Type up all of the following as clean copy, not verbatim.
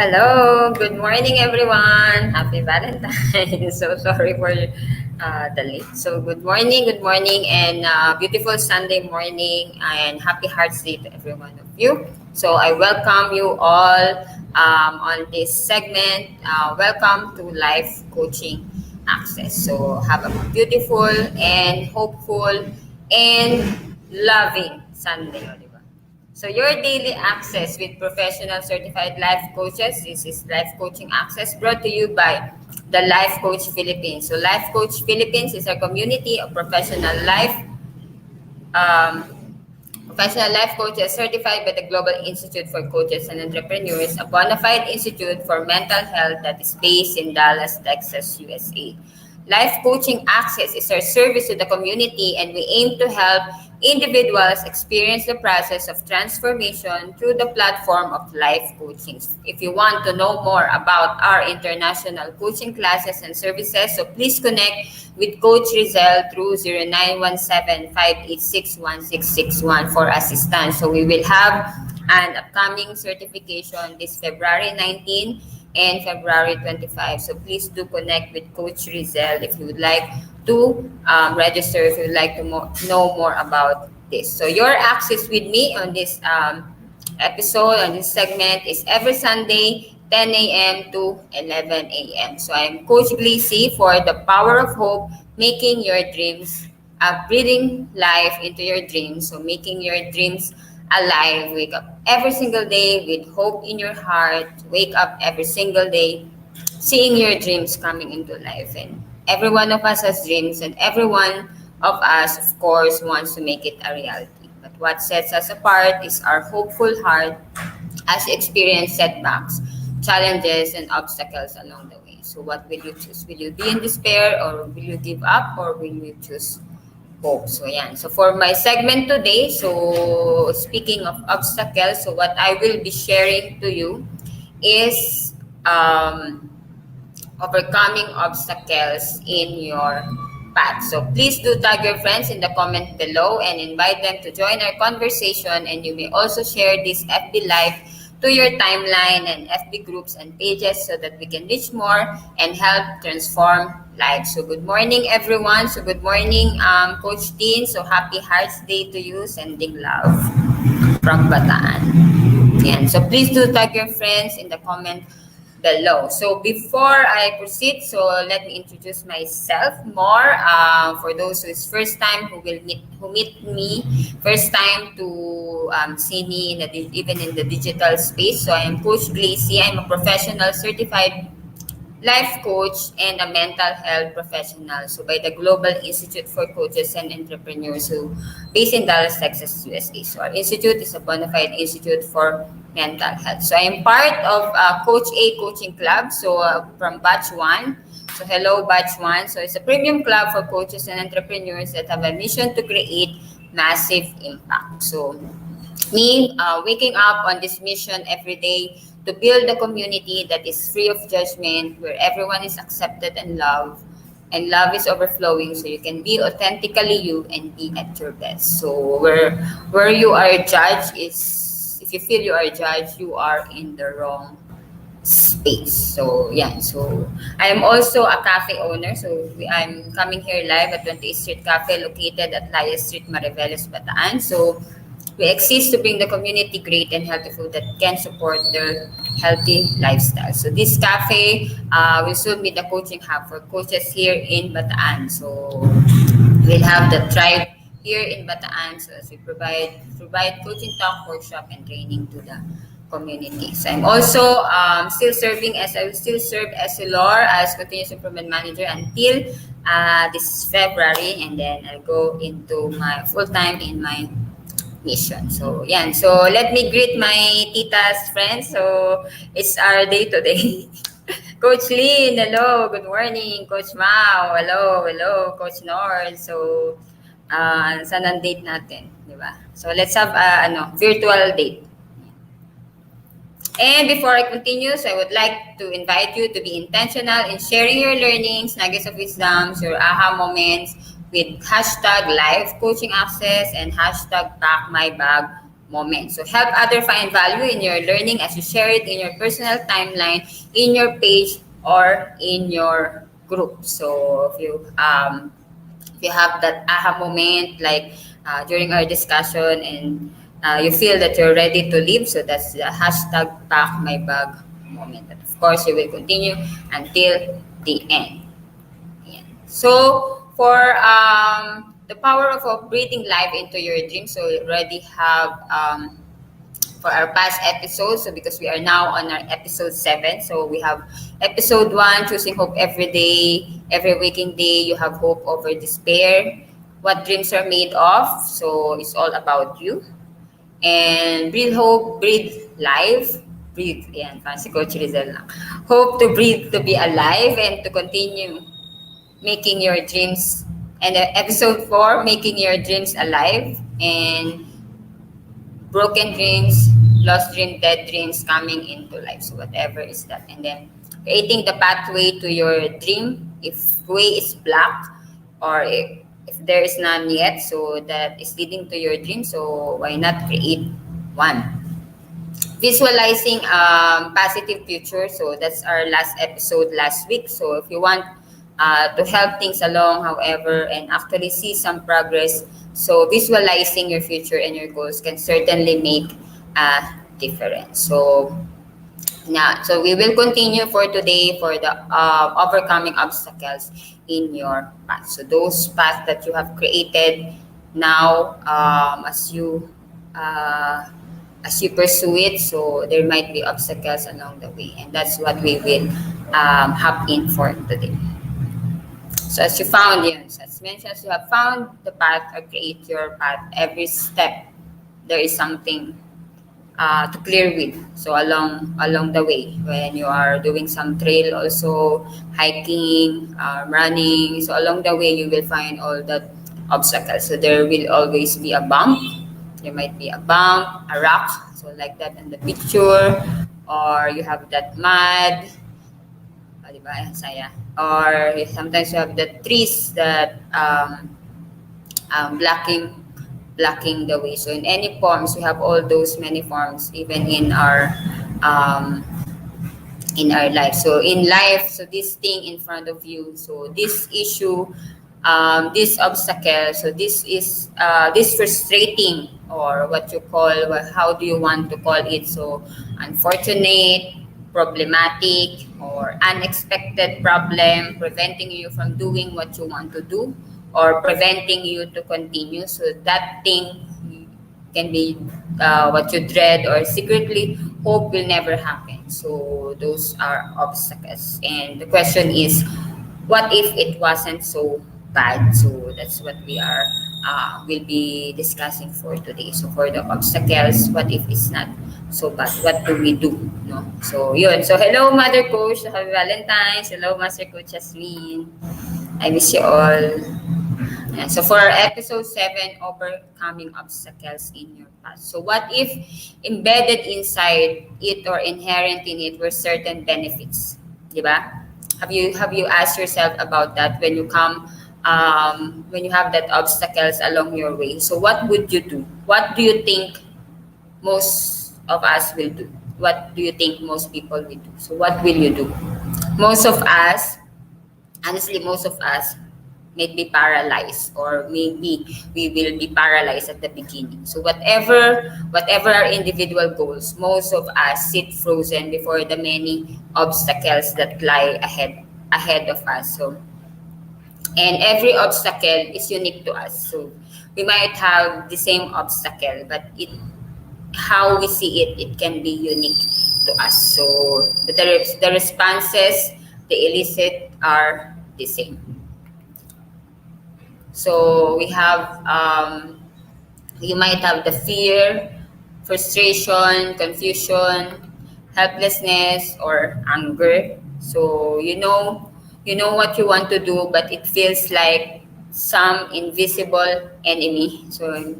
Hello, good morning everyone. Happy Valentine's. So sorry for the late. So good morning, and beautiful Sunday morning, and happy Hearts Day to every one of you. So I welcome you all on this segment. Welcome to Life Coaching Access. So have a beautiful and hopeful and loving Sunday. Di ba? So your daily access with professional certified life coaches. This is Life Coaching Access brought to you by the Life Coach Philippines. So Life Coach Philippines is a community of um, professional life coaches certified by the Global Institute for Coaches and Entrepreneurs, a bona fide institute for mental health that is based in Dallas, Texas, USA. Life Coaching Access is our service to the community, and we aim to help individuals experience the process of transformation through the platform of life coaching. If you want to know more about our international coaching classes and services, so please connect with Coach Rizal through 0917-586-1661 for assistance. So we will have an upcoming certification this February 19 and February 25. So please do connect with Coach Rizal if you would like to register, if you would like to know more about this. So your access with me on this episode, on this segment, is every Sunday 10 a.m. to 11 a.m. So I'm Coach Glacy for the Power of Hope, making your dreams, breathing life into your dreams. So making your dreams alive. Wake up every single day with hope in your heart. Wake up every single day seeing your dreams coming into life. And every one of us has dreams, and every one of us, of course, wants to make it a reality. But what sets us apart is our hopeful heart as we experience setbacks, challenges, and obstacles along the way. So, what will you choose? Will you be in despair, or will you give up, or will you choose hope? So, yan. So, for my segment today, so speaking of obstacles, so what I will be sharing to you is overcoming obstacles in your path. So please do tag your friends in the comment below and invite them to join our conversation. And you may also share this FB Live to your timeline and FB groups and pages so that we can reach more and help transform lives. So good morning, everyone. So good morning, Coach Dean. So happy Hearts Day to you. Sending love from Bataan. Yan. So please do tag your friends in the comment below. So before I proceed, so let me introduce myself more. For those who is first time who meet me first time to see me in even in the digital space. So I am Coach Glacy. I'm a professional certified life coach and a mental health professional. So by the Global Institute for Coaches and Entrepreneurs, who based in Dallas, Texas, USA. So our institute is a bona fide institute for mental health. So I am part of Coach A Coaching Club. So from Batch 1. So hello, Batch 1. So it's a premium club for coaches and entrepreneurs that have a mission to create massive impact. So me waking up on this mission every day to build a community that is free of judgment, where everyone is accepted and love is overflowing, so you can be authentically you and be at your best. So where you are judged is, if you feel you are judged, you are in the wrong space. So yeah, so I am also a cafe owner. So I'm coming here live at 28th Street Cafe, located at Laya Street, Mariveles, Bataan. So we exist to bring the community great and healthy food that can support their healthy lifestyle. So this cafe will soon be the coaching hub for coaches here in Bataan. So we'll have the tribe here in Bataan. So as we provide coaching talk, workshop, and training to the community. So I'm also still serving as I will still serve as a LOR as continuous improvement manager until this February, and then I'll go into my full time in my mission. So, yan. So, let me greet my tita's friends. So, it's our day today. Coach Lynn, hello. Good morning. Coach Mao, hello. Hello. Coach Nord. So, saan ang date natin? Di ba? So, let's have virtual date. And before I continue, so I would like to invite you to be intentional in sharing your learnings, nuggets of wisdoms, your aha moments with hashtag live coaching access and hashtag pack my bag moment. So help other find value in your learning as you share it in your personal timeline, in your page, or in your group. So if you have that aha moment, like during our discussion, and you feel that you're ready to leave, so that's the hashtag pack my bag moment. But of course, you will continue until the end. Ayan. So for the power of breathing life into your dreams, so we already have for our past episodes. So because we are now on our episode 7, so we have episode 1, choosing hope every day, every waking day. You have hope over despair. What dreams are made of. So it's all about you. And breathe hope, breathe life. Breathe. Yan, fancy Coach Rizal lang. Hope to breathe, to be alive, and to continue making your dreams. And episode 4, making your dreams alive. And broken dreams, lost dream, dead dreams coming into life. So whatever is that. And then creating the pathway to your dream. If way is black, or if there is none yet, so that is leading to your dream. So why not create one? Visualizing positive future. So that's our last episode last week. So if you want to help things along, however, and actually see some progress, so visualizing your future and your goals can certainly make a difference. So now, so we will continue for today for the overcoming obstacles in your path. So those paths that you have created now, uh, as you pursue it, so there might be obstacles along the way, and that's what we will hop in for today. So as you found, yes, as mentioned, as you have found the path or create your path, every step there is something to clear with. So along the way, when you are doing some trail, also hiking, running, so along the way you will find all that obstacles. So there will always be a bump. There might be a bump, a rock, so like that in the picture, or you have that mud, di ba? Saya. Or sometimes you have the trees that blocking the way. So in any forms, we have all those many forms, even um, in our life. So in life, so this thing in front of you, so this issue, this obstacle, so this is this frustrating, or what you call, how do you want to call it? So unfortunate, problematic, or unexpected problem, preventing you from doing what you want to do, or preventing you to continue. So that thing can be what you dread, or secretly hope will never happen. So those are obstacles. And the question is, what if it wasn't so bad? So that's what we are will be discussing for today. So for the obstacles, what if it's not so bad? What do we do? No. So yun. So hello, Mother Coach. Happy Valentine's. Hello, Master Coach Jasmine. I miss you all. Yeah, so for episode 7, overcoming obstacles in your past. So what if embedded inside it or inherent in it were certain benefits? Diba? Have you asked yourself about that when you have that obstacles along your way? So what would you do? What do you think most of us will do? What do you think most people will do? So what will you do? Most of us, honestly, most of us may be paralyzed, or maybe we will be paralyzed at the beginning. So whatever our individual goals, most of us sit frozen before the many obstacles that lie ahead of us. So and every obstacle is unique to us. So we might have the same obstacle, but it how we see it, it can be unique to us. So the responses they elicit are the same. So we have, you might have the fear, frustration, confusion, helplessness, or anger. So you know what you want to do, but it feels like some invisible enemy. So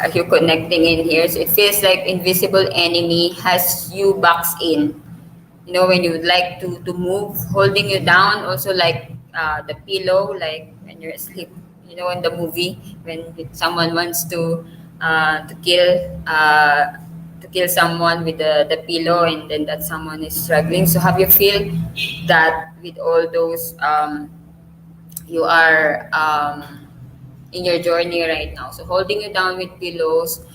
are you connecting in here? So it feels like invisible enemy has you boxed in. You know, when you would like to move, holding you down, also like the pillow, like when you're asleep, you know, in the movie, when someone wants to to kill someone with the pillow, and then that someone is struggling. So have you feel that with all those you are in your journey right now, so holding you down with pillows,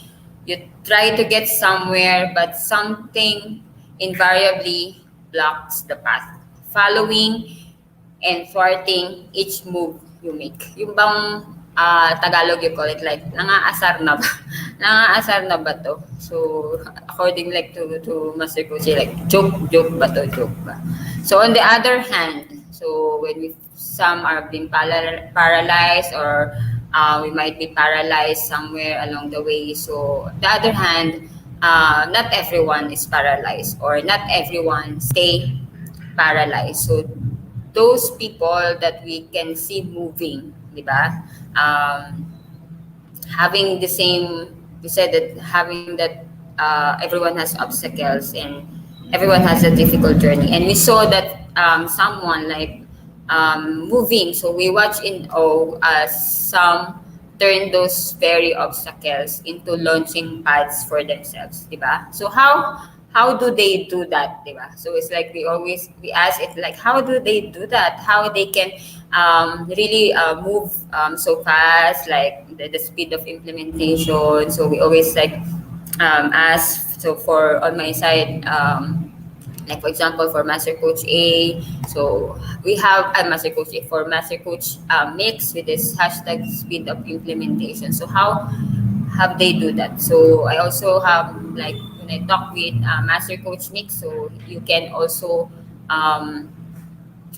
you try to get somewhere but something invariably blocks the path, following and thwarting each move you make. Yung bang Tagalog you call it like nangaasar na ba? Nangaasar na ba to? So according like to Master Kochi, like joke ba to, joke ba? So on the other hand, so when we some are being paralyzed, or we might be paralyzed somewhere along the way. So the other hand, not everyone is paralyzed, or not everyone stay paralyzed. So those people that we can see moving, di ba? Having the same, you said that having that everyone has obstacles and everyone has a difficult journey. And we saw that someone like moving. So we watch in as some turn those very obstacles into launching pads for themselves, di ba? So how do they do that, di ba? So it's like we ask it like how do they do that? How they can really move so fast, like the speed of implementation. So we always like ask. So for on my side. Like for example, for Master Coach A, so we have a Master Coach A for Master Coach Mix with this hashtag speed of implementation. So how have they do that? So I also have like when I talk with Master Coach Mix, so you can also um,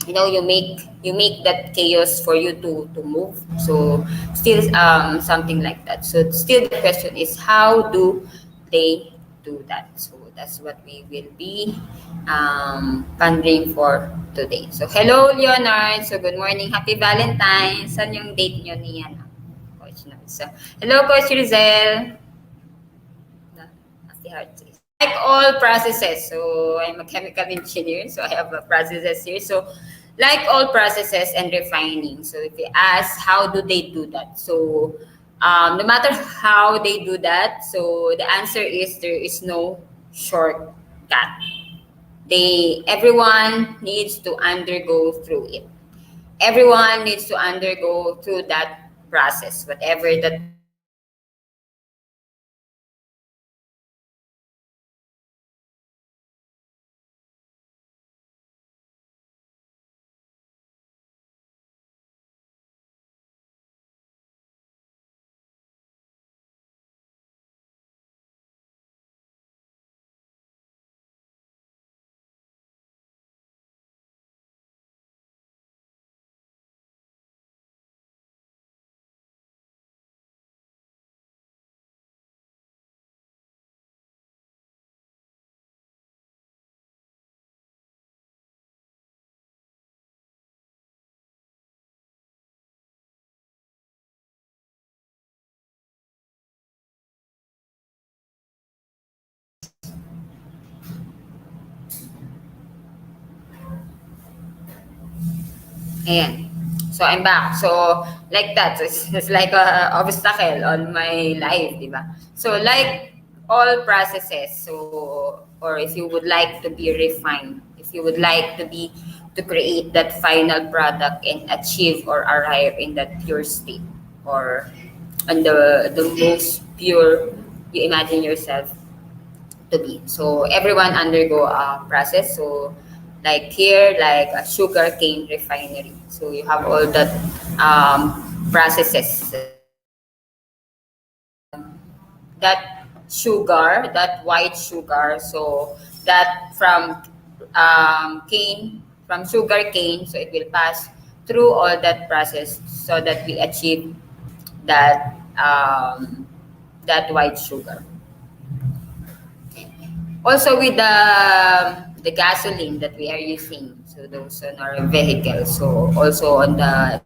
you make that chaos for you to move. So still something like that. So still the question is how do they do that? So that's what we will be pondering for today. So hello Leonard, so good morning, happy Valentine's. Saan yung date nyo ni Coach Nard? So hello Coach Rizel. Happy heart. So like all processes, so I'm a chemical engineer, so I have a processes here. So like all processes and refining. So if you ask how do they do that? So no matter how they do that, so the answer is there is no shortcut. Everyone needs to undergo through it. Everyone needs to undergo through that process, whatever that process is. Ayan. So I'm back. So like that. So it's like a obstacle on my life, di ba? So like all processes, so or if you would like to be refined, if you would like to create that final product and achieve or arrive in that pure state, or on the most pure you imagine yourself to be. So everyone undergo a process. So like here, like a sugar cane refinery. So you have all that processes. That sugar, that white sugar. So that from sugar cane. So it will pass through all that process so that we achieve that that white sugar. Also with the gasoline that we are using, so those on our vehicles. So also on the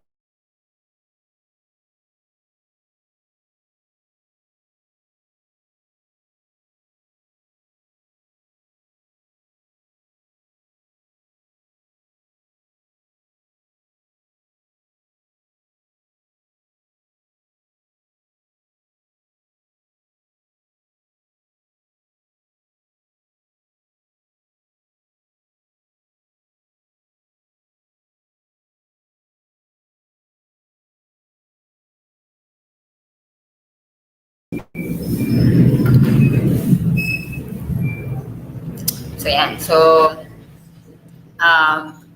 So yeah, so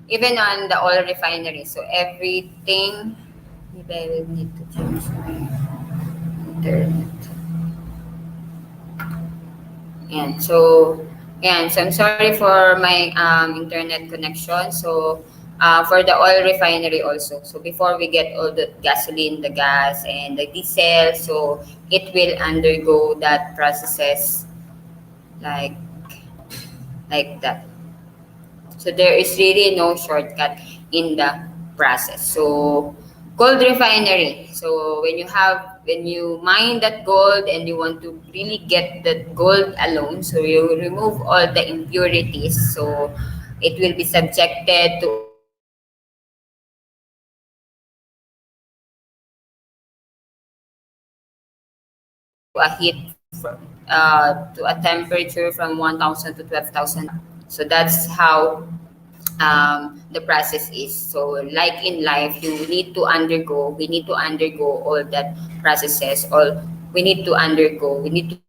even on the oil refinery, so everything, maybe I will need to change my internet. And so I'm sorry for my internet connection. So for the oil refinery also. So before we get all the gasoline, the gas, and the diesel, so it will undergo that processes like like that. So there is really no shortcut in the process. So gold refinery. So when you mine that gold and you want to really get that gold alone, so you remove all the impurities. So it will be subjected to a heat to a temperature from 1,000 to 12,000. So that's how the process is. So like in life, we need to undergo all that processes. All we need to undergo all that processes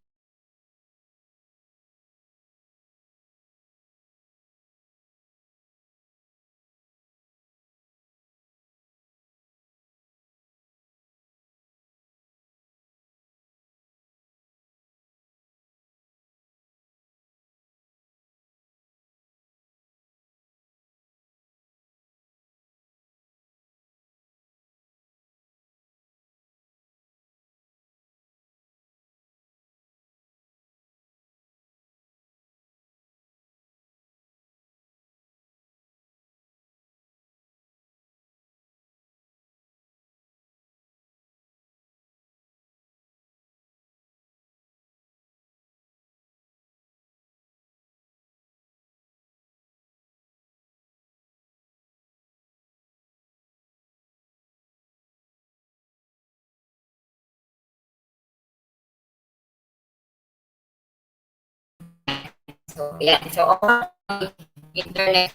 So yeah, so overcoming internet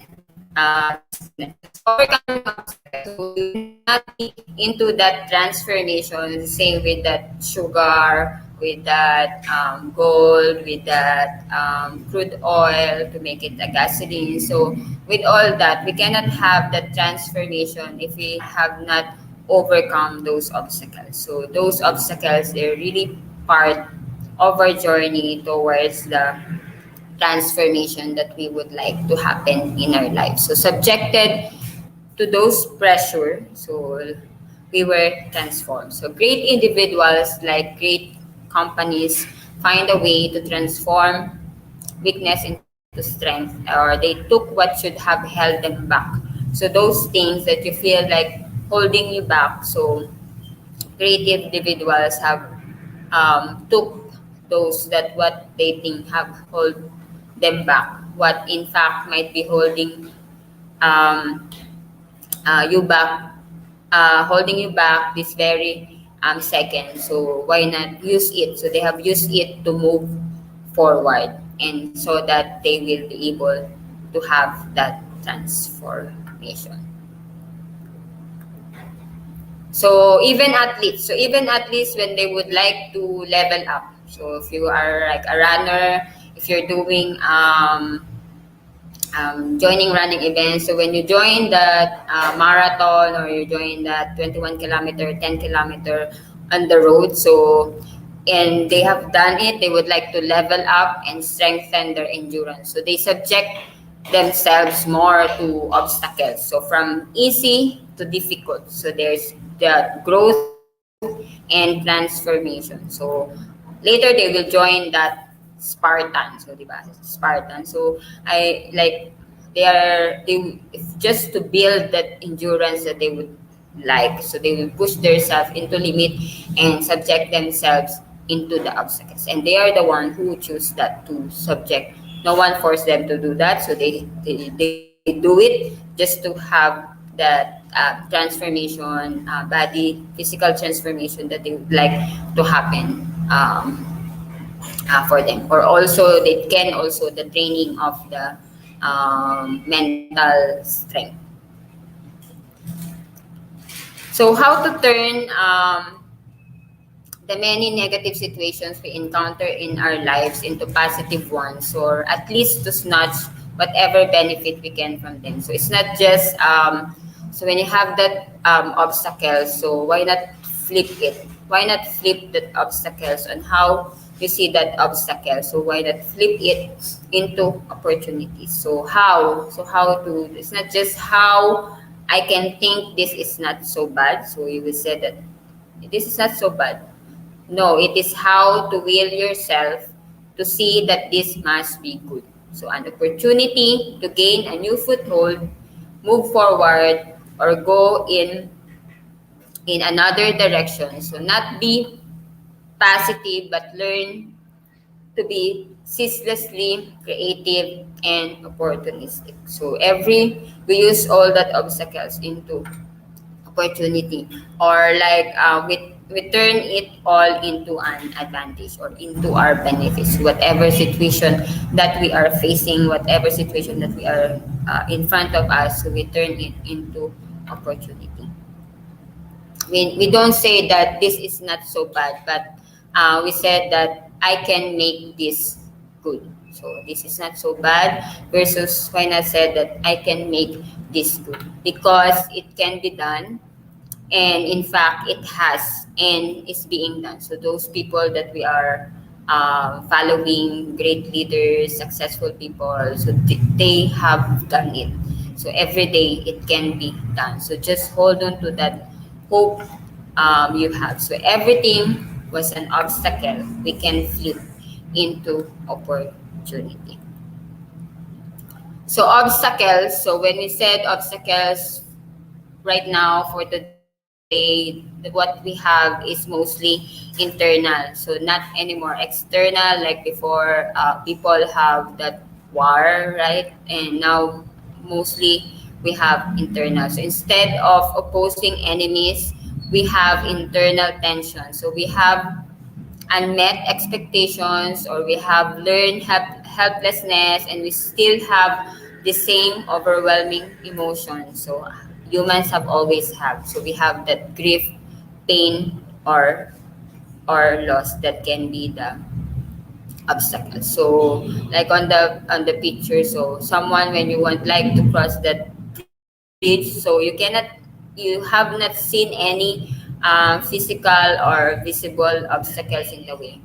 overcoming obstacles. So you will not be into that transformation, same with that sugar, with that gold, with that crude oil to make it a gasoline. So with all that, we cannot have that transformation if we have not overcome those obstacles. So those obstacles, they're really part of our journey towards the transformation that we would like to happen in our lives. So subjected to those pressure, so we were transformed. So great individuals like great companies find a way to transform weakness into strength, or they took what should have held them back. So those things that you feel like holding you back, so creative individuals have took those that what they think have hold them back, what in fact might be um, you back, holding you back this very second. So why not use it? So they have used it to move forward, and so that they will be able to have that transformation. So even athletes when they would like to level up. So if you are like a runner, if you're doing joining running events. So when you join that marathon, or you join that 21 kilometer, 10 kilometer on the road, so and they have done it, they would like to level up and strengthen their endurance. So they subject themselves more to obstacles. So from easy to difficult. So there's the growth and transformation. So later they will join that Spartan. So diba? Spartan. So I like they just to build that endurance that they would like. So they will push themselves into limit and subject themselves into the obstacles. And they are the one who choose that to subject. No one forced them to do that. So they do it just to have that transformation, body, physical transformation that they would like to happen for them. Or also, they can also the training of the mental strength. So how to turn the many negative situations we encounter in our lives into positive ones, or at least to snatch whatever benefit we can from them. So it's not just so when you have that obstacle, so why not flip it? Why not flip that obstacles on how you see that obstacle? So why not flip it into opportunities? So how? So how to? It's not just how I can think this is not so bad. So you will say that this is not so bad. No, it is how to will yourself to see that this must be good. So an opportunity to gain a new foothold, move forward, or go in another direction. So not be passive, but learn to be ceaselessly creative and opportunistic. So we use all that obstacles into opportunity, or like we turn it all into an advantage or into our benefits, whatever situation that we are facing, whatever situation that we are in front of us, so we turn it into opportunity. We don't say that this is not so bad, but we said that I can make this good. So this is not so bad versus when I said that I can make this good because it can be done, and in fact it has and is being done. So those people that we are following, great leaders, successful people, so they have done it. So every day it can be done, so just hold on to that hope you have. So everything was an obstacle, we can flip into opportunity. So obstacles, so when we said obstacles, right now for today, what we have is mostly internal, so not anymore external like before. People have that war, right? And now mostly we have internal. So instead of opposing enemies, we have internal tension. So we have unmet expectations, or we have learned helplessness, and we still have the same overwhelming emotions. So humans have always have. So we have that grief, pain, or loss that can be the obstacle. So like on the picture, so someone when you want like to cross that bridge, so you have not seen any physical or visible obstacles in the way,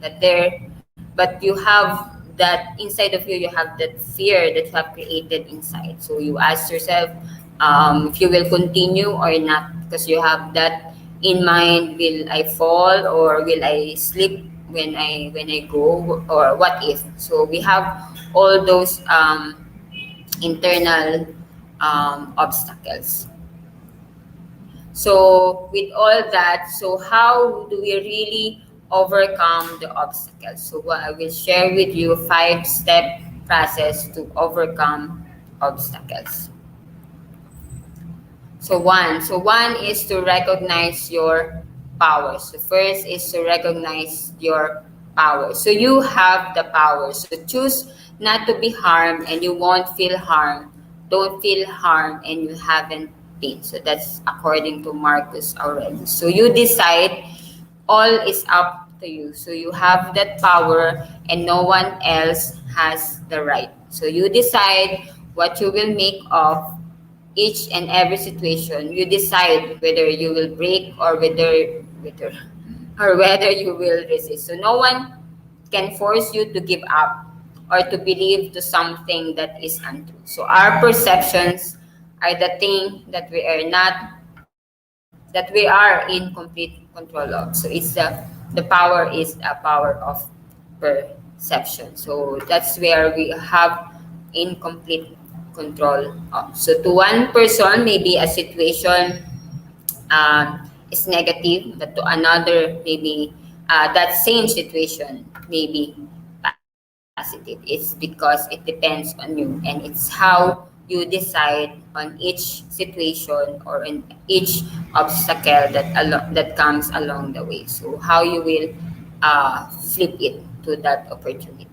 but you have that inside of you. You have that fear that you have created inside. So you ask yourself if you will continue or not, because you have that in mind. Will I fall, or will I slip when I go, or what if? So we have all those internal obstacles. So with all that, so how do we really overcome the obstacles? So what I will share with you 5-step process to overcome obstacles. So one is to recognize your power. So first is to recognize your power. So you have the power. So choose not to be harmed, and you won't feel harm. Don't feel harm, and you haven't been. So that's according to Marcus Aurelius. So you decide. All is up to you. So you have that power, and no one else has the right. So you decide what you will make of each and every situation. You decide whether you will break, or whether you will resist. So no one can force you to give up or to believe to something that is untrue. So our perceptions are the thing that we are in complete control of. So it's the power is a power of perception. So that's where we have incomplete control of. So to one person, maybe a situation is negative, but to another, maybe that same situation may be positive. It's because it depends on you, and it's how you decide on each situation or in each obstacle that comes along the way. So how you will flip it to that opportunity.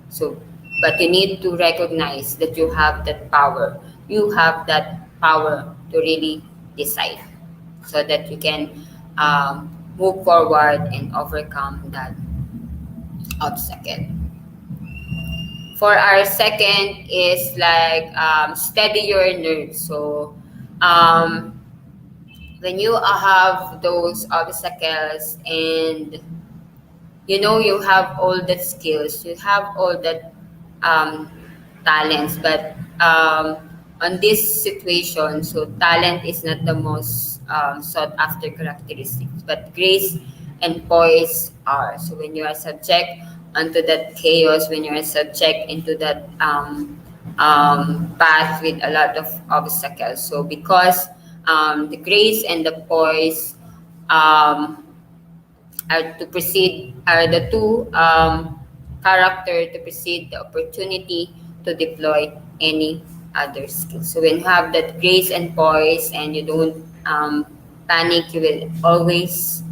So, but you need to recognize that you have that power. You have that power to really decide, so that you can move forward and overcome that obstacle. For our second is like steady your nerves. So um, when you have those obstacles and you know you have all the skills, you have all that um, talents, but on this situation, so talent is not the most sought after characteristics, but grace and poise are. So when you are subject onto that chaos, when you are subject into that path with a lot of obstacles, so because the grace and the poise um, are to precede are the two character to precede the opportunity to deploy any other skill. So when you have that grace and poise and you don't panic, you will always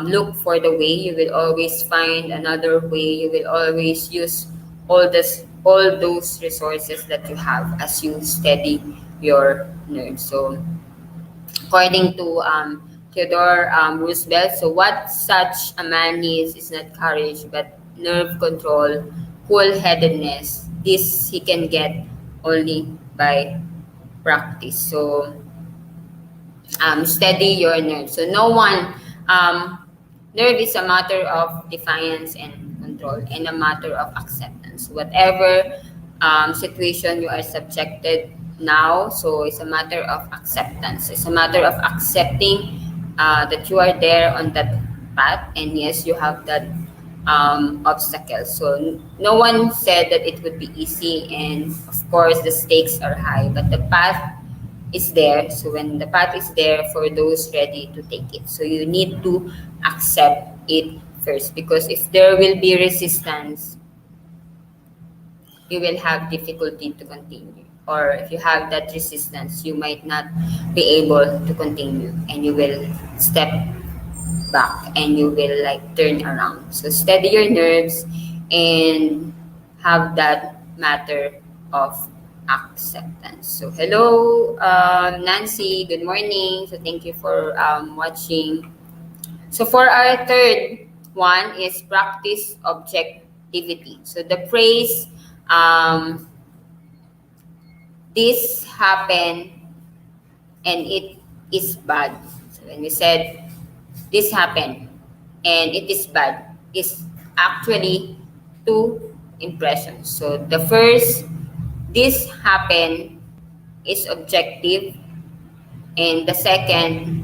look for the way. You will always find another way. You will always use all those resources that you have as you steady your nerves. So according to Theodore Roosevelt, so what such a man needs is not courage but nerve control, cool-headedness. This he can get only by practice. So steady your nerve. So no one, nerve is a matter of defiance and control and a matter of acceptance. Whatever situation you are subjected now, so it's a matter of acceptance. It's a matter of accepting that you are there on that path, and yes, you have that obstacle. So no one said that it would be easy, and of course the stakes are high, but the path is there. So when the path is there for those ready to take it, so you need to accept it first, because if there will be resistance, you will have difficulty to continue. Or if you have that resistance, you might not be able to continue and you will step back and you will like turn around. So steady your nerves and have that matter of acceptance. So hello, Nancy. Good morning. So thank you for watching. So for our third one is practice objectivity. So the phrase this happened and it is bad. So when we said this happened and it is bad is actually two impressions. So the first, this happened, is objective, and the second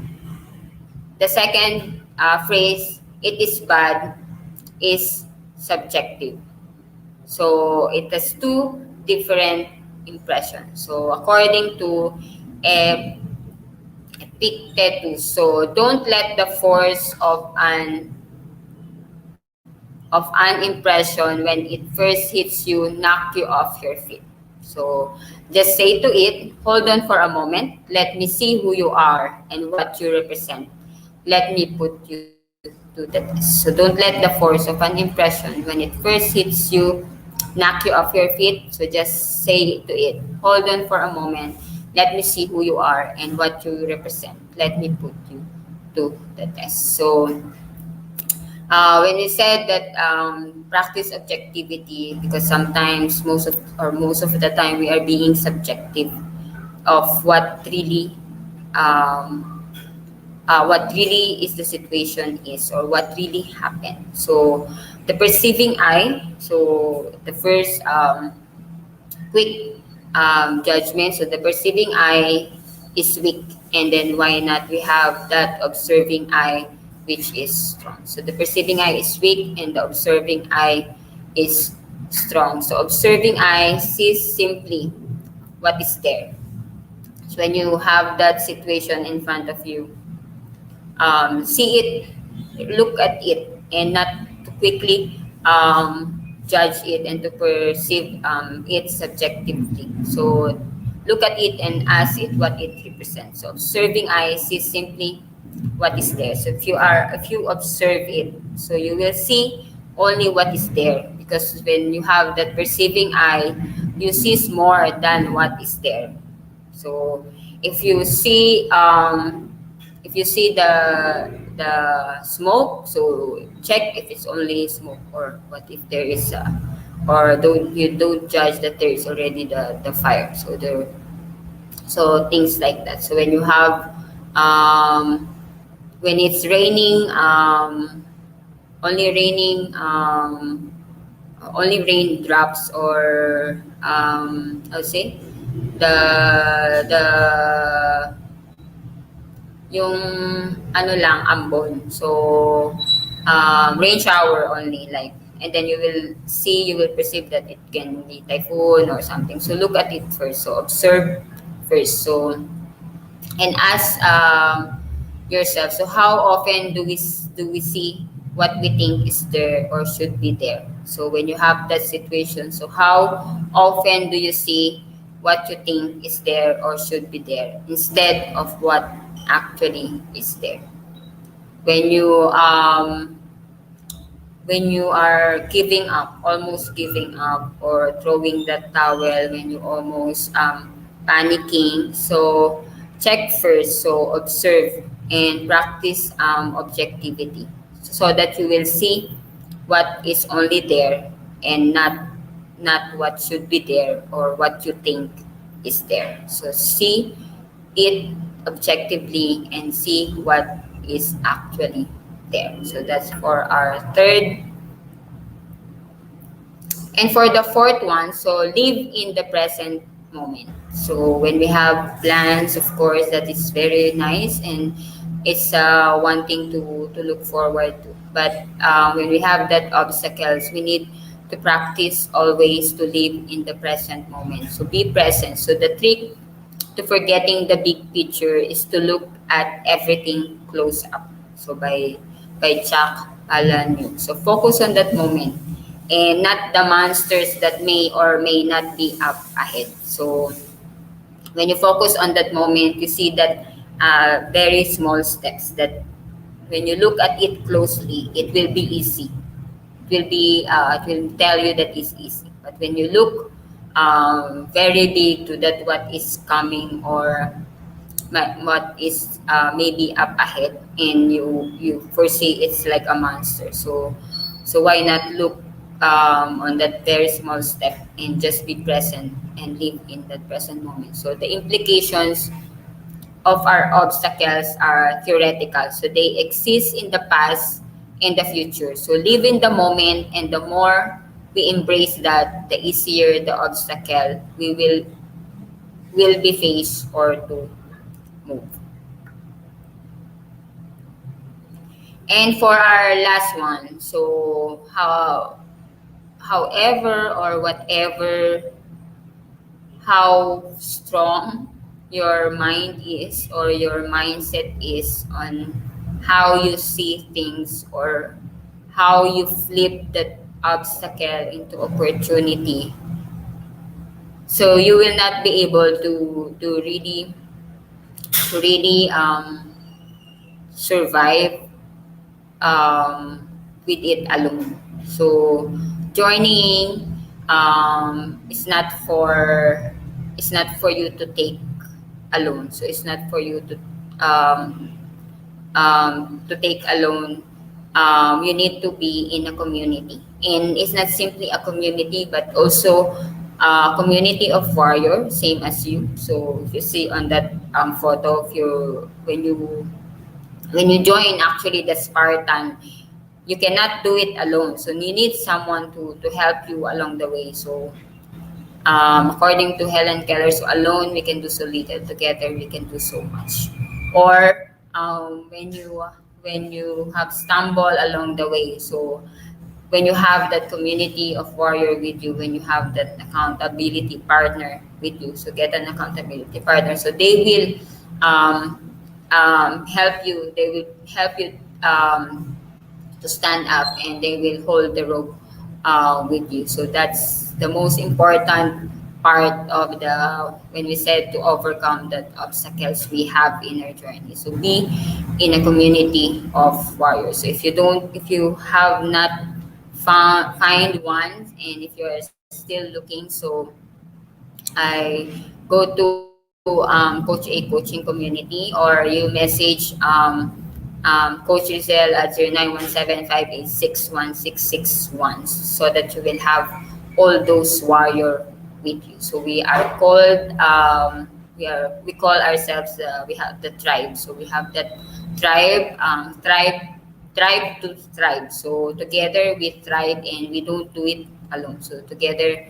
phrase, it is bad, is subjective. So it has two different impressions. So according to Epictetus, so don't let the force of an impression when it first hits you knock you off your feet. So just say to it, hold on for a moment, let me see who you are and what you represent. Let me put you to the test. So don't let the force of an impression when it first hits you knock you off your feet. So just say to it, hold on for a moment, let me see who you are and what you represent. Let me put you to the test. So when you said that practice objectivity, because sometimes most of the time we are being subjective of um, what really is the situation is, or what really happened. So the perceiving eye, so the first quick judgment. So the perceiving eye is weak, and then why not we have that observing eye, which is strong. So the perceiving eye is weak, and the observing eye is strong. So observing eye sees simply what is there. So when you have that situation in front of you, see it, look at it, and not to quickly judge it and to perceive it subjectively. So look at it and ask it what it represents. So observing eye sees simply what is there. So if you observe it, so you will see only what is there, because when you have that perceiving eye, you see more than what is there. So if you see if you see the smoke, so check if it's only smoke, or what if there is or don't judge that there is already the fire. So there, so things like that. So when you have when it's raining, only raining only raindrops, or I would say the yung ano lang, ambon. So rain shower only, like, and then you will see, you will perceive that it can be typhoon or something. So look at it first. So observe first. So, and ask yourself, so how often do we see what we think is there or should be there? So when you have that situation, so how often do you see what you think is there or should be there instead of what actually is there? When you when you are giving up, almost giving up, or throwing that towel, when you almost panicking, so check first, so observe and practice objectivity, so that you will see what is only there, and not what should be there or what you think is there. So see it objectively and see what is actually there. So that's for our third. And for the fourth one, so live in the present moment. So when we have plans, of course, that is very nice, and it's one thing to look forward to. But when we have that obstacles, we need to practice always to live in the present moment. So be present. So the trick to forgetting the big picture is to look at everything close up. So by Chuck Palahniuk. So focus on that moment and not the monsters that may or may not be up ahead. So when you focus on that moment, you see that very small steps that when you look at it closely, it will be easy. It will tell you that it's easy. But when you look very big to that what is coming, or what is maybe up ahead, and you foresee it's like a monster. So why not look on that very small step and just be present and live in that present moment. So the implications of our obstacles are theoretical. So they exist in the past and the future. So live in the moment, and the more we embrace that, the easier the obstacle we will be faced or to move. And for our last one, so however or whatever, how strong your mind is or your mindset is on how you see things, or how you flip that obstacle into opportunity, so you will not be able to really survive with it alone. So joining is not for, you to take alone. So it's not for you to take alone. You need to be in a community, and it's not simply a community, but also a community of warrior, same as you. So if you see on that photo of you, when you join actually the Spartan, you cannot do it alone. So you need someone to help you along the way. So according to Helen Keller, so alone we can do so little, together we can do so much. Or when you have stumbled along the way, so when you have that community of warrior with you, when you have that accountability partner with you, so get an accountability partner. So they will help you. They will help you to stand up, and they will hold the rope with you. So that's the most important part of the, when we said to overcome that obstacles we have in our journey. So be in a community of warriors. So if you have not find one, and if you are still looking, so I go to Coach A coaching community, or you message Coach Rizal at 0917-586-1661, so that you will have all those warrior with you. So we are called, we call ourselves, we have the tribe. So we have that tribe to thrive. So together we thrive, and we don't do it alone. So together,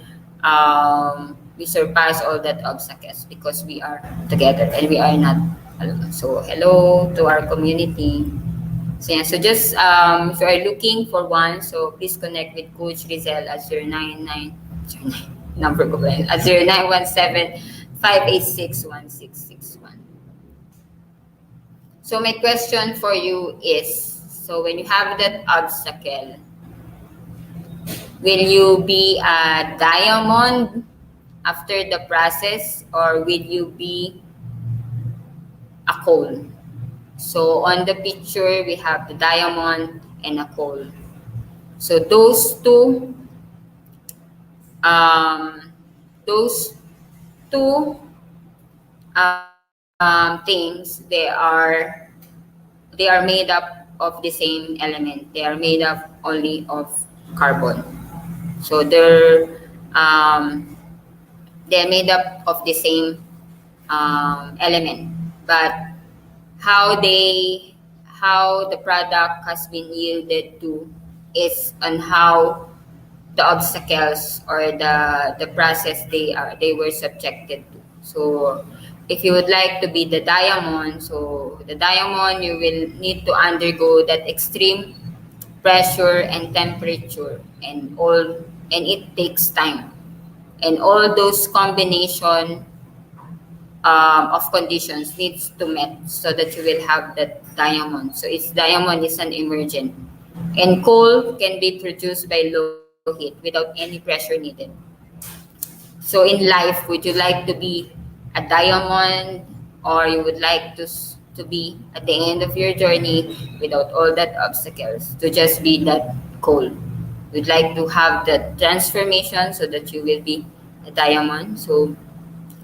we surpass all that obstacles because we are together and we are not alone. So hello to our community. So yeah, so just if you are looking for one, so please connect with Coach Rizal at 099 number ko ba yun? At 0917-586-1661. So my question for you is, so when you have that obstacle, will you be a diamond after the process, or will you be a coal? So on the picture, we have the diamond and a coal. So um, those two things, they are made up of the same element. They are made up only of carbon. So they're made up of the same element, but how they how the product has been yielded to is on how the obstacles or the process they were subjected to. So if you would like to be the diamond, so the diamond, you will need to undergo that extreme pressure and temperature, and it takes time, and all those combination of conditions needs to met so that you will have that diamond. So its diamond is an emergent. And coal can be produced by low heat without any pressure needed. So in life, would you like to be a diamond, or you would like to be at the end of your journey without all that obstacles, to just be that coal? Would like to have that transformation so that you will be a diamond? So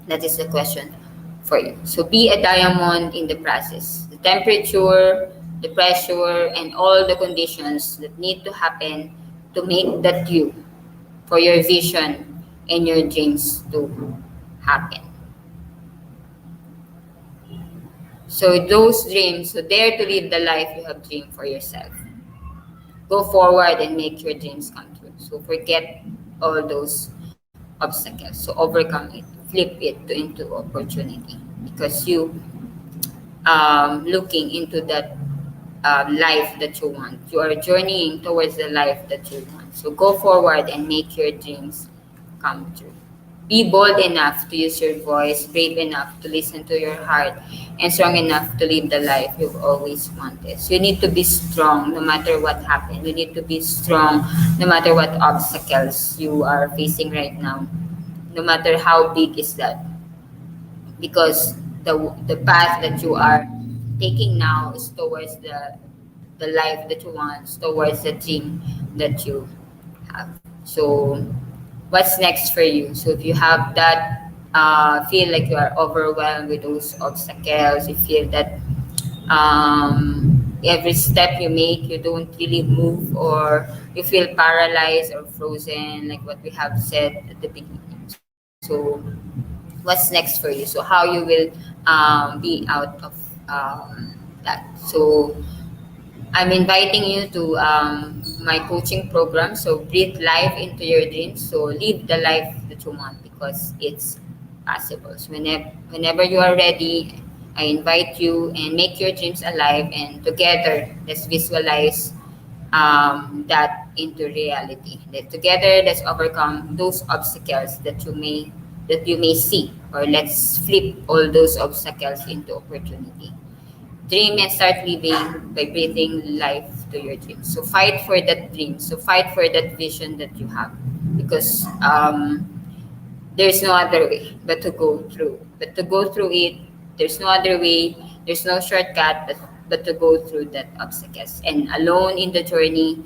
that is the question for you. So be a diamond in the process. The temperature, the pressure, and all the conditions that need to happen to make that you, for your vision and your dreams to happen. So those dreams, so dare to live the life you have dreamed for yourself. Go forward and make your dreams come true. So forget all those obstacles. So overcome it, flip it into opportunity, because you looking into that life that you want. You are journeying towards the life that you want. So go forward and make your dreams come true. Be bold enough to use your voice, brave enough to listen to your heart, and strong enough to live the life you've always wanted. So you need to be strong no matter what happens. You need to be strong no matter what obstacles you are facing right now, no matter how big is that. Because the path that you are taking now is towards the life that you want, towards the dream that you have. So what's next for you? So if you have that, feel like you are overwhelmed with those obstacles, you feel that every step you make, you don't really move, or you feel paralyzed or frozen, like what we have said at the beginning. So what's next for you? So how you will be out of that? So I'm inviting you to my coaching program. So breathe life into your dreams. So live the life that you want, because it's possible. So whenever you are ready, I invite you, and make your dreams alive. And together, let's visualize that into reality. That together, let's overcome those obstacles that you may see, or let's flip all those obstacles into opportunity. Dream and start living by breathing life to your dreams. So fight for that dream. So fight for that vision that you have, because there's no other way but to go through. But to go through it, there's no other way. There's no shortcut but to go through that obstacles. And alone in the journey,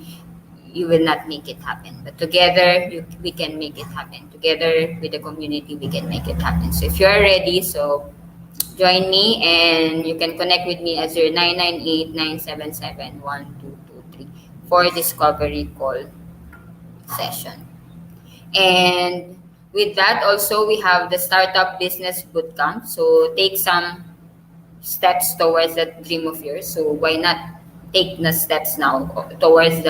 you will not make it happen. But together, we can make it happen. Together with the community, we can make it happen. So if you are ready, so join me, and you can connect with me at 0998-977-1223 for discovery call session. And with that, also, we have the Startup Business Bootcamp. So take some steps towards that dream of yours. So why not take the steps now towards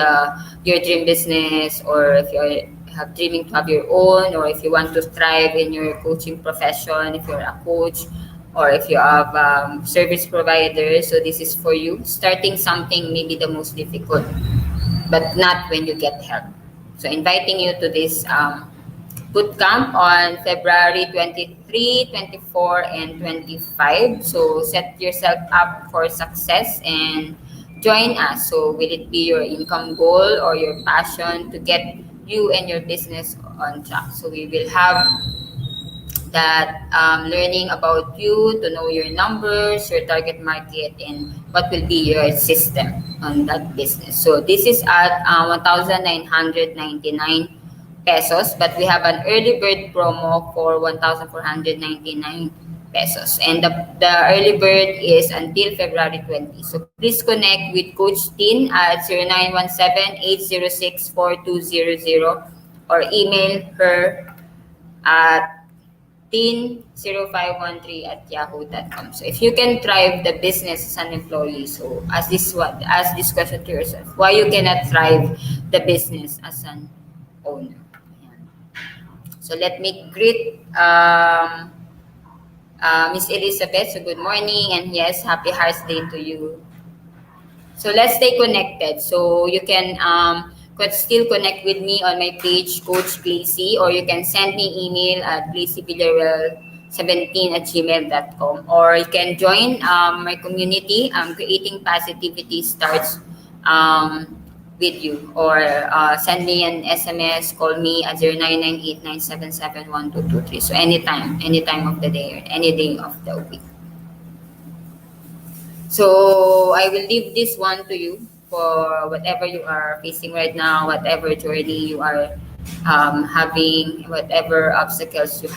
your dream business, or if you have dreaming to have your own, or if you want to thrive in your coaching profession, if you're a coach, or if you have service provider. So this is for you. Starting something may be the most difficult, but not when you get help. So inviting you to this bootcamp on February 23, 24, and 25. So set yourself up for success and join us. So will it be your income goal or your passion to get you and your business on track? So we will have that learning about you, to know your numbers, your target market, and what will be your system on that business. So this is at 1,999 pesos, but we have an early bird promo for 1,499 pesos. And the early bird is until February 20. So please connect with Coach Tin at 0917-806-4200 or email her at teen0513 at yahoo.com. So if you can thrive the business as an employee, so ask this question to yourself: why you cannot thrive the business as an owner? Ayan. So let me greet Miss Elizabeth. So good morning, and yes, happy Hearts Day to you. So let's stay connected. So you can could still connect with me on my page, Coach Glacy, or you can send me email at glacyvillaruel17@gmail.com, or you can join my community. Creating Positivity starts with you, or send me an SMS, call me at 0998-977-1223. So any time of the day, or any day of the week. So I will leave this one to you for whatever you are facing right now, whatever journey you are having, whatever obstacles you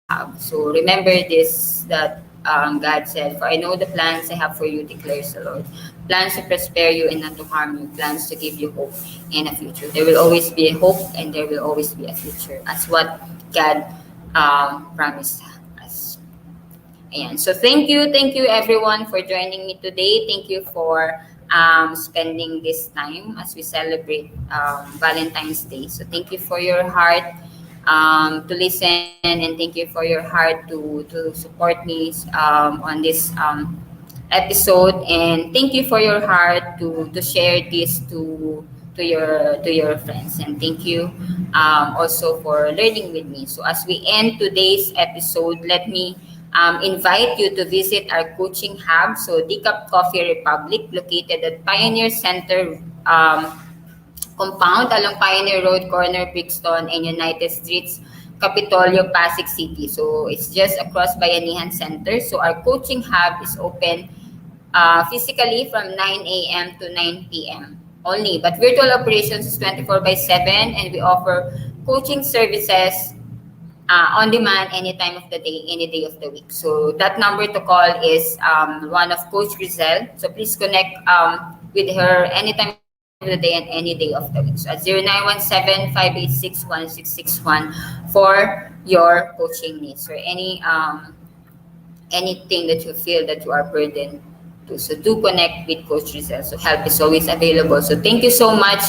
have. So remember this, that God said, "For I know the plans I have for you, declares the Lord. Plans to prosper you and not to harm you, plans to give you hope and a future." There will always be a hope, and there will always be a future. That's what God promised us. And so thank you everyone for joining me today. Thank you for spending this time as we celebrate Valentine's Day. So thank you for your heart to listen, and thank you for your heart to support me on this episode, and thank you for your heart to share this to your friends, and thank you also for learning with me. So as we end today's episode, let me invite you to visit our coaching hub, so Decaf Coffee Republic, located at Pioneer Center compound along Pioneer Road, corner Brixton and United Streets, Capitolio, Pasig City. So it's just across Bayanihan Center. So our coaching hub is open physically from 9 a.m. to 9 p.m. only, but virtual operations is 24 by 7, and we offer coaching services on demand any time of the day, any day of the week. So that number to call is one of Coach Rizal. So please connect with her any time of the day and any day of the week. So at 0917-586-1661 for your coaching needs, or anything that you feel that you are burdened to. So do connect with Coach Rizal. So help is always available. So thank you so much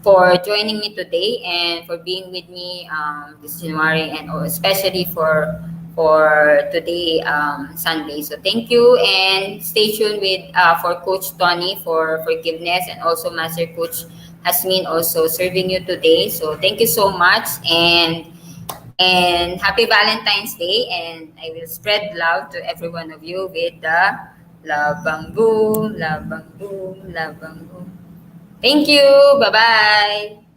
for joining me today and for being with me this January, and especially for today, Sunday. So thank you, and stay tuned with for Coach Tony for forgiveness, and also Master Coach Hasmin also serving you today. So thank you so much, and happy Valentine's Day, and I will spread love to every one of you with the love bang boom, love bang boom, love bang boom. Thank you. Bye-bye.